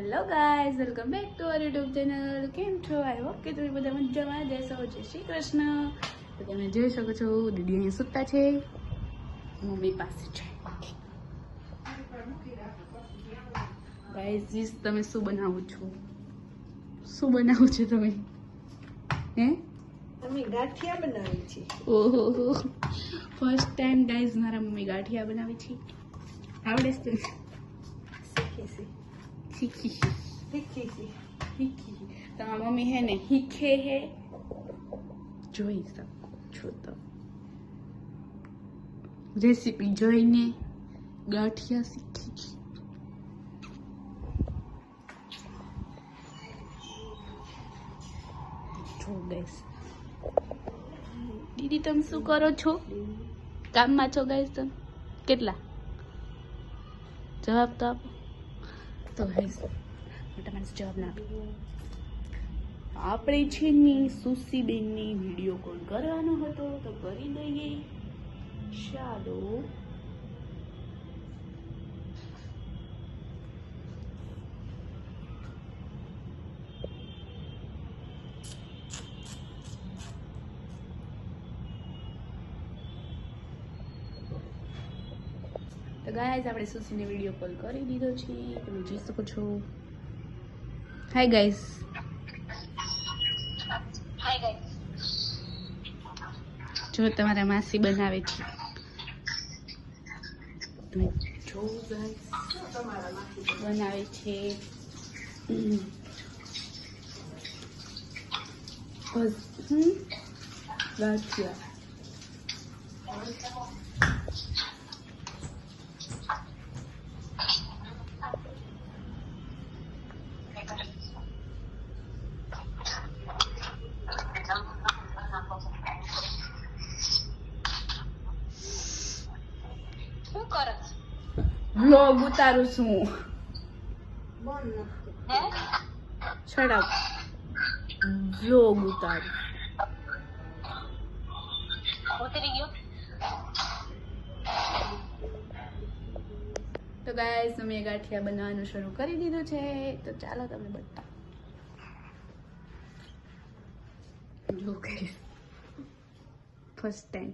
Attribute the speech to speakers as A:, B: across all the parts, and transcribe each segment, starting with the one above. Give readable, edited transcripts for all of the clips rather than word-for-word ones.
A: Hello guys, welcome back to our YouTube channel. કેમ છો? I hope કે તમે બધા મજામાં જશો. જય શ્રી કૃષ્ણ. તો તમે જોઈ શકો છો દીદી અહીંયા સૂતા છે, મમ્મી પાસે છે. ગાઈઝ તમે શું બનાવો છો? શું બનાવો છો તમે? હે
B: અમે ગાંઠિયા બનાવી છે.
A: ઓહો, ફર્સ્ટ ટાઈમ ગાઈઝ મારા મમ્મી ગાંઠિયા બનાવી છે. આવડે છે?
B: શીખી
A: તમારા મમ્મી હે ને શીખે હે, જોઈ શકો છો તો રેસીપી જોઈને ગાંઠિયા શીખી. જો ગાઈસ દીદી તમે શું કરો છો? કામમાં છો ગાઈસ તમે? કેટલા જવાબ તો આપો. તો ગાઈસ તમારે જવાબ ના આપો. આપણે છે ને સુશીબેનને વિડીયો કોલ કરવાનો હતો તો કરી દઈએ. ચાલો. તો ગાઈઝ આપણે સુશીને વિડીયો કોલ કરી દીધો છે, તમે જોઈ શકો છો. Hi guys. જો તમારા માસી બનાવે છે, તમે જો ગાઈઝ બનાવે છે. ગાંઠિયા. વ્લોગ ઉતારું છું. છડાવ વ્લોગ ઉતારું. તો ગાઈસ અમે ગાંઠિયા બનાવવાનું શરૂ કરી દીધું છે, તો ચાલો તમને બતાવો. જો ગાઈસ ફર્સ્ટ ટાઈમ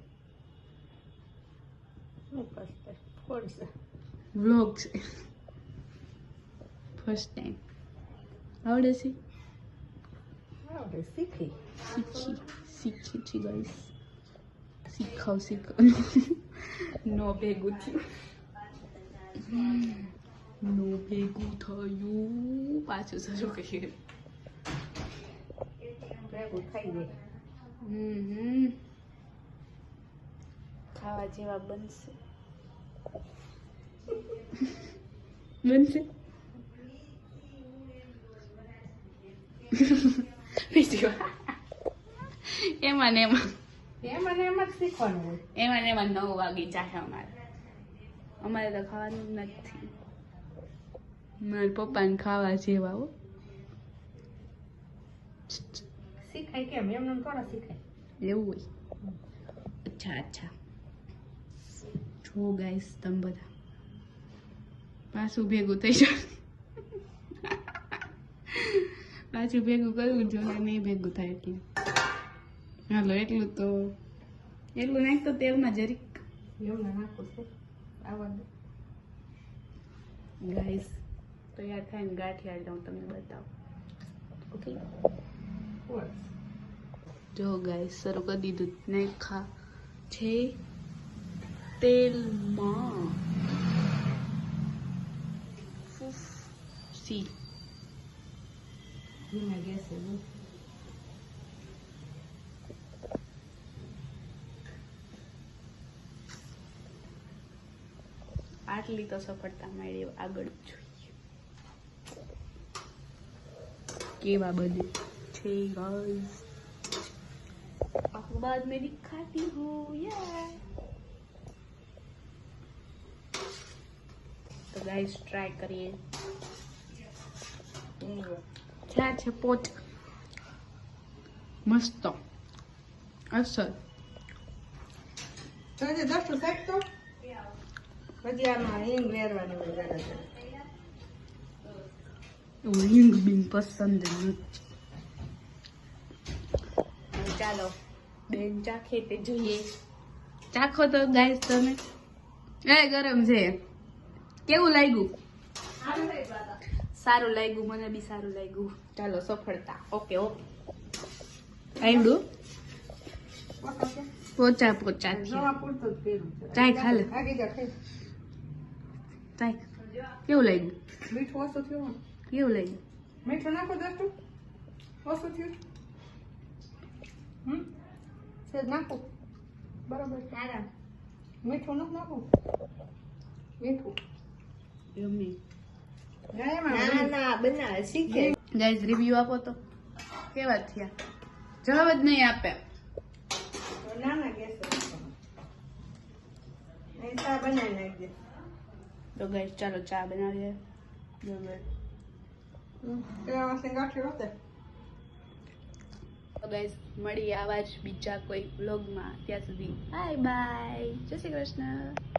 A: વ્લોગ છે, ફર્સ્ટ ટાઈમ. આવડે છે?
B: શીખી
A: છે ગાઈસ. શીખાવ નો ભેગું થયું, નો ભેગું થયું. પાછું શરૂ કરીએ. ખાવા જેવા બનશે. બનશે એમાં ને એમાં
B: એમાં શીખવાનું હોય.
A: એમાં ને એમાં 9 વાગી જાય. અમારે તો ખાવાનું નથી. મારા પપ્પાને ખાવા જેવા. હો
B: શીખાય કેમ? એમને થોડા શીખાય.
A: એવું હોય? અચ્છા. જો ગાઈસ તમે બધા પાછું ભેગું થઈ જાય. પાછું ભેગું કરવું જોઈએ, નહીં ભેગું થાય એટલે. હાલો એટલું નાખ તો તેલમાં જરીક.
B: એવું નાખું છે આવા
A: ગાઈસ તૈયાર થાય ને ગાંઠિયા એટલે હું તમને બતાવું. ઓકે જો ગાઈસ શરૂ કરી દીધું. નાખા છે તેલમાં. સી
B: ધીમા ગેસે
A: આટલી તો સફળતા મળી. આગળ જોઈએ કેવા બને છે ગાઈસ. बाद में दिखाती हूँ यार. तो गाइस ट्राई करिए. क्या છે પોચ મસ્ત અસર.
B: તો જે 10 સાઈડ તો પછી આમાં હિંગ વેરવાનું હોય જરા.
A: હિંગ બિંગ પસંદ નથી. હવે ચાલો બેન ચાખે તે જોઈએ. ચાખો તો ગાઈસ તમે. ગરમ છે. કેવું લાગ્યું? સારું લાગ્યું, મને બી સારું લાગ્યું. ચાલો સફળતા. ઓકે ઓકે આવડું પોચા પોચા
B: જવા પૂરતું જ પહેરું છે.
A: ચાય ખાલે.
B: આગળ જા ખાઈ.
A: ચાય કેવું લાગ્યું?
B: મીઠું ઓછું થયું.
A: કેવું લાગ્યું?
B: મીઠું નાખો દોસ્તો. ઓછું થયું. સેજ નાખો. બરાબર. સારા. મીઠું નથી નાખું. મીઠું.
A: યમ્મી.
B: ના બનાવે શીખે.
A: ગાઈસ રિવ્યુ આપો તો કેવા થયા? જવાબ જ નહીં આપે.
B: ના ગેસ નહીં ચા બનાવી નાખજે.
A: તો ગાઈસ ચાલો ચા બનાવીએ. બરાબર.
B: કેવા વાસણ ગાંઠી હોતે.
A: તો ગાઈસ મળીએ આવા જ બીજા કોઈ વ્લોગમાં. ત્યાં સુધી બાય બાય. જય શ્રી કૃષ્ણ.